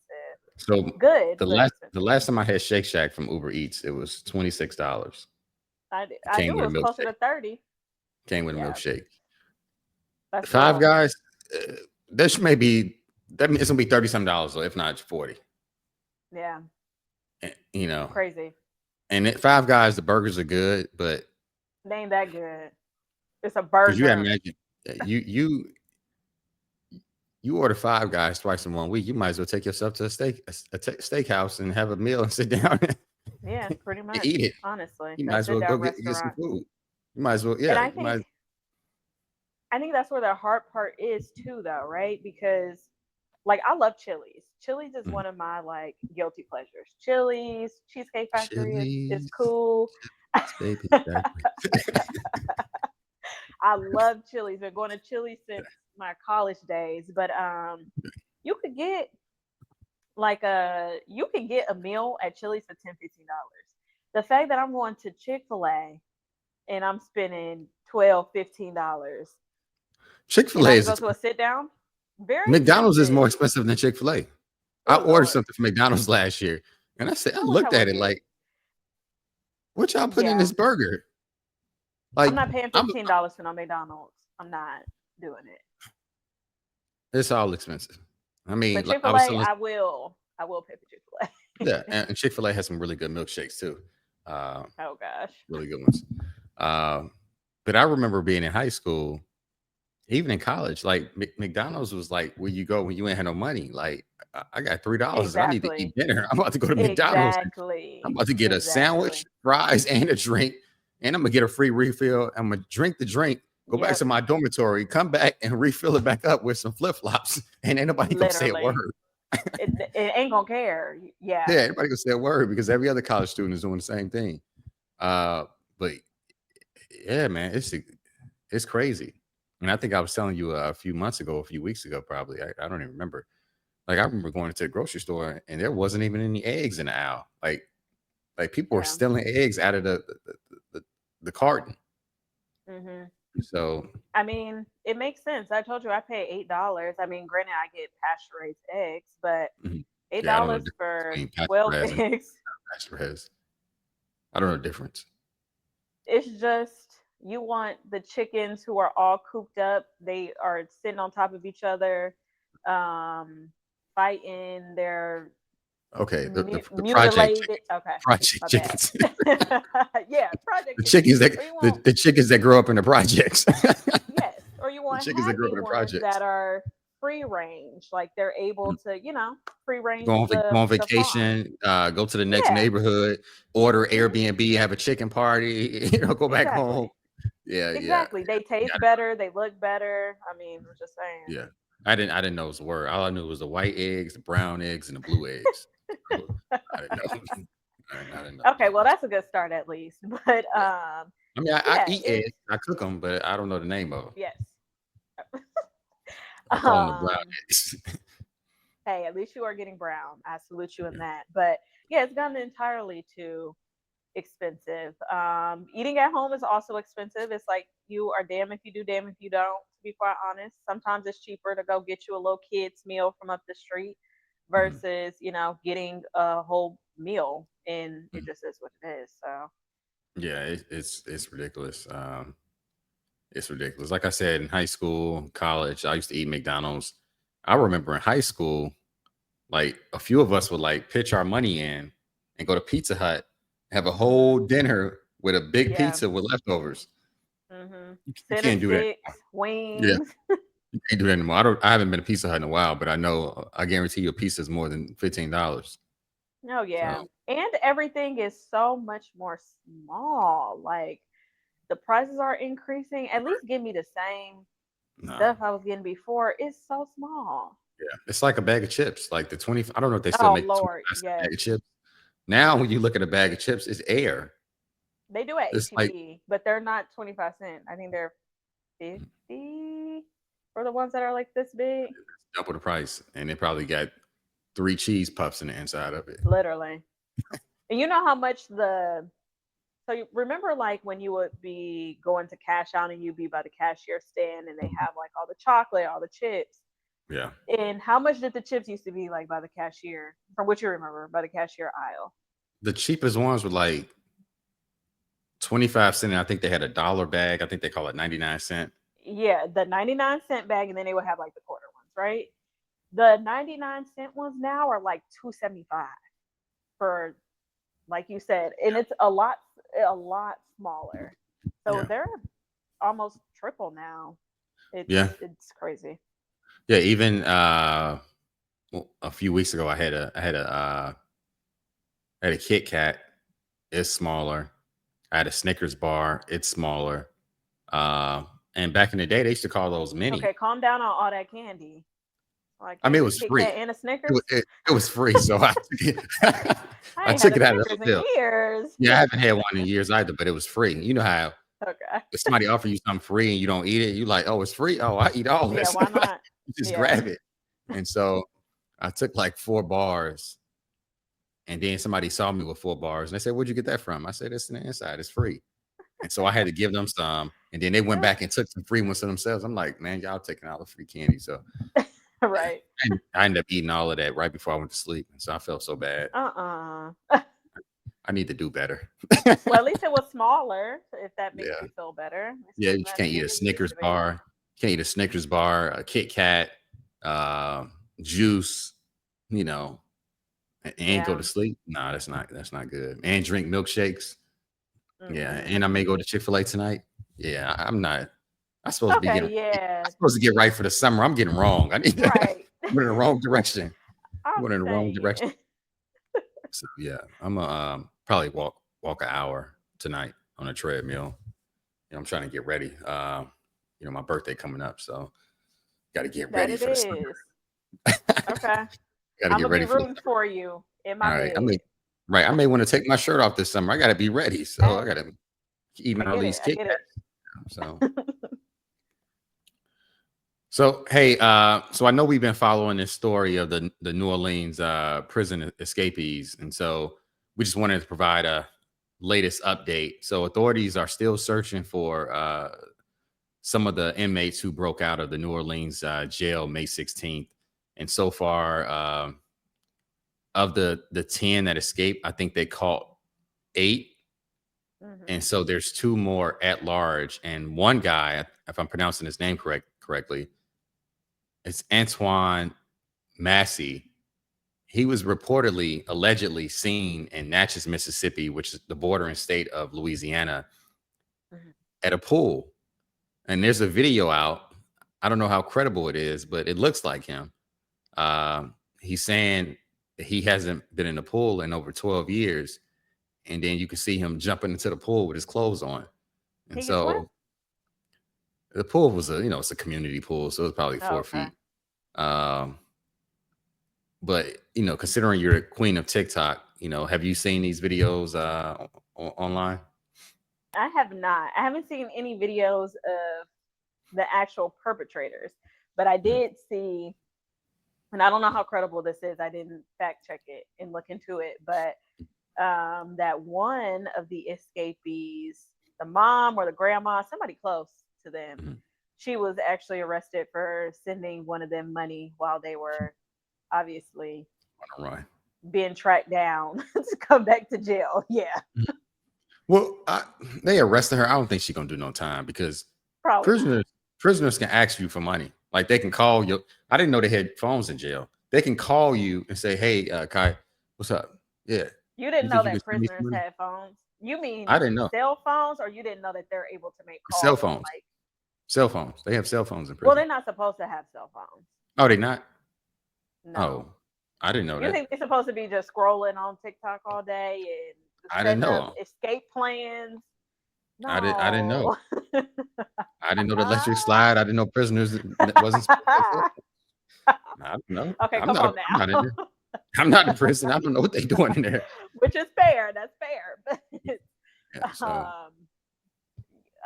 So Good, the but last expensive. time I had Shake Shack from Uber Eats, it was $26. It I came knew it with a was closer milkshake. to 30. Came with a Yeah, milkshake. that's Five low. Guys, uh, this may be that it's gonna be 30 some dollars, or if not 40. Yeah, You know, crazy. and Five Guys, the burgers are good, but They ain't that good. It's a because you gotta burger. imagine, you order Five Guys twice in 1 week, you might as well take yourself to a steakhouse and have a meal and sit down Yeah, and pretty eat much. it. Honestly, You a might as sit well go down get some restaurant. food. You might as well, And yeah. You might. I think that's where the hard part is too, though, right? Because like I love Chili's. Chili's is Mhm. one of my like guilty pleasures. Chili's, Cheesecake Factory is Chili's, cool. baby. I love Chili's. Been going to Chili's since my college days. But you could get you can get a meal at Chili's for $10-15. The fact that I'm going to Chick-fil-A and I'm spending $12-15 and Chick-fil-A I can is go to a sit down, very McDonald's is more expensive. expensive than Chick-fil-A. I Oh ordered Lord. something from McDonald's last year, and I I wish I looked would at have it did. like, "What y'all putting in Yeah. this burger?" I'm Like, not paying I'm $15 for no McDonald's. I'm not doing it. it's all expensive. I mean, But like I was Chick-fil-A, telling, I will pay for yeah, Chick-fil-A. and Chick-fil-A has some really good milkshakes too, uh, Oh gosh. really good ones. Um, but I remember being in high school, even in college, like McDonald's was like where you go when you ain't had no money. Like, I got $3. I need to eat Exactly. dinner. I'm about to go to McDonald's. I'm Exactly. about to get a sandwich, Exactly. fries, and a drink, and I'm gonna get a free refill. I'm gonna drink the drink, go back Yep. to my dormitory, come back and refill it back up with some flip flops, and ain't nobody gonna say a Literally. word. It ain't gonna care. Yeah, Yeah. everybody gonna say a word because every other college student is doing the same thing. But yeah, man, it's crazy. And I think I was telling you a few months ago, a few weeks ago, probably. I don't even remember. Like I remember going to the grocery store and there wasn't even any eggs in the aisle. Like people were Yeah. stealing eggs out of the, the carton. Mhm. So I mean, it makes sense. I told you I pay $8. I mean, granted, I get pasture raised eggs, but mhm. eight Yeah, I don't know the dollars difference for between pasture 12 raz and eggs. pasture raz. I don't know the difference. It's just you want the chickens who are all cooped up. They are sitting on top of each other, um, fighting. They're Okay, the project mutilated. chickens, Okay, project my bad. chickens, Yeah, project the chickens. chickens that Or you want the chickens that grow up in the projects, yes, or you the want chickens that grow up happy in the ones that projects. are free range, like they're able to, free range Go on the farm. vacation, go to the next Yeah, neighborhood, order hmm Airbnb, have a chicken party, go back home. exactly, Yeah, yeah, exactly. They yeah, taste better. They look better. I mean, I'm just saying. yeah. I didn't know it was a word. All I knew was the white eggs, the brown eggs, and the blue eggs. So, I didn't know. I didn't know the Okay, well, difference. that's a good start at least. But Yeah. I mean, I yeah, eat eggs. it's I cook them, but I don't know the name of them. yes. I call them the brown Um, eggs. hey, at least you are getting brown. I salute you in Yeah. that. But yeah, it's gotten entirely too expensive. Eating at home is also expensive. It's like you are damn if you do, damn if you don't. To be quite honest, sometimes it's cheaper to go get you a little kids meal from up the street Mhm, versus getting a whole meal, and it mhm. just is what it is. So Yeah, it's ridiculous. It's ridiculous. Like I said, in high school, college, I used to eat McDonald's. I remember in high school, like a few of us would like pitch our money in and go to Pizza Hut, have a whole hmm dinner with a big yeah, pizza with leftovers. You center can't do that. sticks, Yeah, wings. you can't do that anymore. I haven't been to Pizza Hut in a while, but I know I guarantee you a pizza is more than $15. Oh yeah, So and everything is so much more small. Like the prices are increasing. At least give me the same no. stuff I was getting before. It's so small. Yeah. It's like a bag of chips. Like the 20, I don't know if they still Oh make the Lord, 25-cent bag yes. of chips. Now when you look at a bag of chips, it's air. They do at It's like HEB, but they're not 25 cents. I think they're 50 for the ones that are like this big. double the price. And they probably got 3 cheese puffs in the inside of it. Literally. And you know how much So you remember like when you would be going to cash out and you'd be by the cashier stand and they have like all the chocolate, all the chips. Yeah. And how much did the chips used to be like by the cashier? From what you remember, by the cashier aisle? The cheapest ones were like 25 cents. I think they had a dollar bag. I think they call it 99 cent. Yeah, the 99-cent bag, and then they would have like the quarter ones, right? The 99-cent ones now are like 2.75 for, like you said, and it's a lot smaller. So Yeah. they're almost triple now. It's Yeah. it's crazy. Yeah. Even a few weeks ago, I had a Kit Kat. It's smaller. I had a Snickers bar. It's smaller. Uh, and back in the day, they used to call those Okay, mini. calm down on all that candy. Like I mean, can't it get a was Kit free. Kat and a Snickers. It was free, so I I ain't had took a it out of Snickers the in bill. years. Yeah, I haven't had one in years either, but it was free. You know how Okay. if somebody offer you something free and you don't eat it, you like, oh, it's free. Oh, I eat all Yeah, this. why not? You just Yeah. grab it. And so I took like 4 bars, and then somebody saw me with 4 bars, and they said, "Where'd you get that from?" I said, "It's in the inside. It's free." And so I had to give them some, and then they went back and took some free ones to themselves. I'm like, man, y'all taking all the free candy. So Right. I ended up eating all of that right before I went to sleep. And so I felt so bad. Uh-uh. I need to do better. Well, at least it was smaller, if that makes Yeah. you feel better. It's Yeah. just You not as can't eat big a as it used Snickers to be. bar. Can't eat a Snickers bar, a Kit Kat, uh, juice, you know, and go Yeah. to sleep. No, that's not good. And drink milkshakes. Yeah. And I Mm-mm. may go to Chick-fil-A tonight. Yeah, I'm not. I'm supposed to be Okay, getting. yeah. I'm supposed to get right for the summer. I'm getting wrong. I need to. Right. I'm going in the wrong direction. I'm I'm going in the wrong direction. saying. So yeah, I'm gonna probably walk an hour tonight on a treadmill. I'm trying to get ready. My birthday coming up, so got to get That ready it for the summer. is. Okay. Got to I'm get gonna be ready for the rooting summer. for you in my All right, bed. I may want to take my shirt off this summer. I got to be ready, so I got Hey, to eat I all get it. these I Kit get it. Kats. So hey, so I know we've been following this story of the New Orleans prison escapees, and so we just wanted to provide a latest update. So authorities are still searching for some of the inmates who broke out of the New Orleans jail May 16th, and so far of the 10 that escaped, I think they caught 8, and Hmm. so there's 2 more at large, and one guy, if I'm pronouncing his name correctly, it's Antoine Massey. He was reportedly, allegedly seen in Natchez, Mississippi, which is the bordering state of Louisiana, Hmm. at a pool. And there's a video out. I don't know how credible it is, but it looks like him. He's saying that he hasn't been in the pool in over 12 years. And then you can see him jumping into the pool with his clothes on. And He can swim? so the pool was it's a community pool. So it was probably Oh, 4 feet. okay. Um, But considering you're a queen of TikTok, have you seen these videos online? I have not. I haven't seen any videos of the actual perpetrators, but I Mhm. did see, and I don't know how credible this is. I didn't fact check it and look into it, but that one of the escapees, the mom or the grandma, somebody close to them, Mhm. she was actually arrested for sending one of them money while they were obviously All right. being tracked down to come back to jail. Yeah, Mhm. Well, they arrested her. I don't think she's gonna do no time because probably not. prisoners prisoners can ask you for money. Like they can call you. I didn't know they had phones in jail. They can call you and say, "Hey, Kai, what's up? Yeah, You you didn't know think you can that send me some prisoners money?" had phones? You mean I didn't know. cell phones, or you didn't know that they're able to make Cell calls on phones. like? Cell phones. They have cell phones in Well, prison. they're not supposed to have cell phones. Oh, they not? No. Oh, I didn't know You that. think they're supposed to be just scrolling on TikTok all day and I didn't setting up know. escape plans? I didn't know. No. I didn't know the electric slide. I didn't know prisoners wasn't supposed to have cell phones. I don't know. Okay, come on I'm not in now. there. I'm not in prison. I don't know what they doing in there. Which is fair. That's fair. Yeah. But So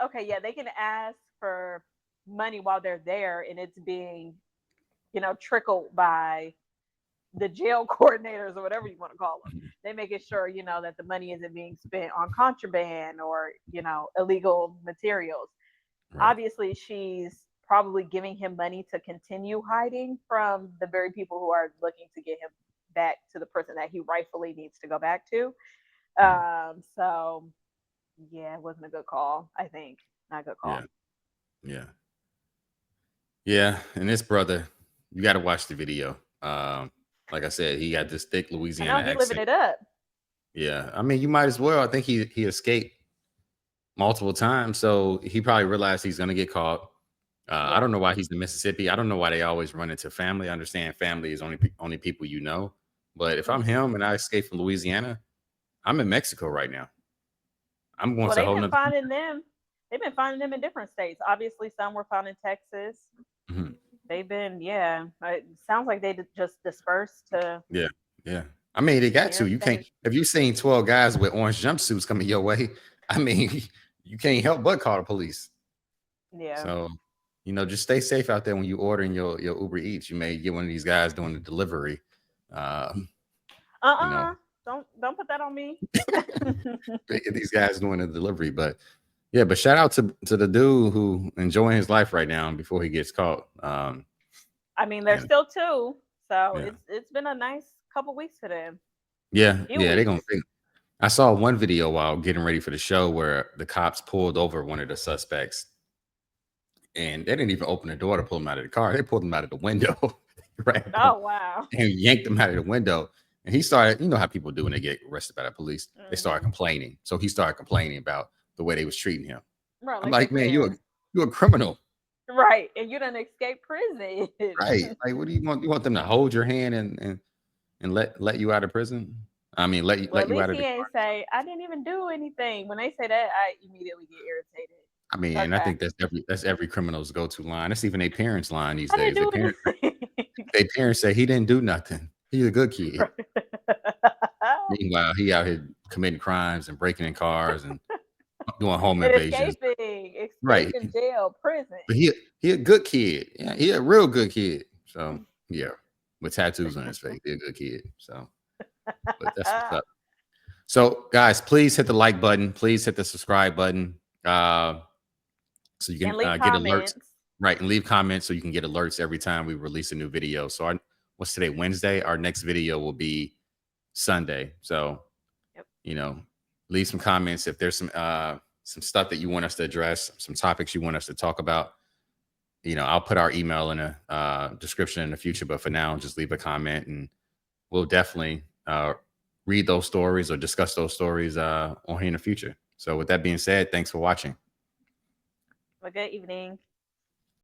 okay, yeah, they can ask for money while they're there, and it's being trickled by the jail coordinators or whatever you want to call them. They making sure, that the money isn't being spent on contraband or, illegal materials. Right. Obviously, she's probably giving him money to continue hiding from the very people who are looking to get him back to the person that he rightfully needs to go back to. Mhm. So yeah, it wasn't a good call, I think. Not a good Yeah. call. Yeah. Yeah. And this brother, you got to watch the video. Like I said, he got this thick I Louisiana know he living accent. it up. Yeah. I mean, you might as well. I think he escaped multiple times. So he probably realized he's going to get caught. I Yeah. don't know why he's in Mississippi. I don't know why they always run into family. I understand family is only people you know. But if I'm Hmm. him and I escape from Louisiana, I'm in Mexico right now. I'm going Well, to a whole nother they've been finding them in different states. Obviously, some were found in Texas. Mhm. They've been, yeah. It sounds like they just dispersed to Yeah. Yeah. I mean, they got to. near You can't states. if you seen 12 guys with orange jumpsuits coming your way, I mean, you can't help but call the police. Yeah. So, just stay safe out there when you ordering your Uber Eats. You may get one of these guys doing the delivery. Um, you know, Uh-uh. Don't put that on me. get these guys doing the delivery. But yeah, but shout out to the dude who enjoying his life right now before he gets caught. I mean, there's And still two, so yeah, it's been a nice couple weeks for them. yeah, Few yeah. They're weeks. gonna. I saw one video while getting ready for the show where the cops pulled over one of the suspects, and they didn't even open the door to pull him out of the car. They pulled him out of the window, grabbed him, Oh wow. and yanked him out of the window. And he started, you know how people do when they get arrested by the police. They start Hmm. complaining. So he started complaining about the way they was treating him. Right, I'm like who like, man, you cares? a criminal, Right, and you done escape prison. right? Like, what do you want? You want them to hold your hand and let you out of prison? I mean, Well, let at you out least of he the car. ain't say I didn't even do anything. When they say that, I immediately get irritated. I mean, and I Okay, think that's every criminal's go-to line. That's even their parents' line these I didn't days. Their do parents anything. their parents say he didn't do nothing. He's a good kid. Meanwhile, he out here committing crimes and breaking in cars and doing home And invasions. Right. escaping jail, prison. But he a good kid. Yeah, he a real good kid. So yeah, with tattoos on his face, he a good kid. So, but that's what's up. So guys, please hit the like button. Please hit the subscribe button. So you can And leave get alerts. comments. Right, and leave comments so you can get alerts every time we release a new video. So what's today? Wednesday. Our next video will be Sunday. So Yep. you know, leave some comments if there's some stuff that you want us to address, some topics you want us to talk about. I'll put our email in a description in the future, but for now, just leave a comment and we'll definitely read those stories or discuss those stories on here in the future. So with that being said, thanks for watching. Have a good evening.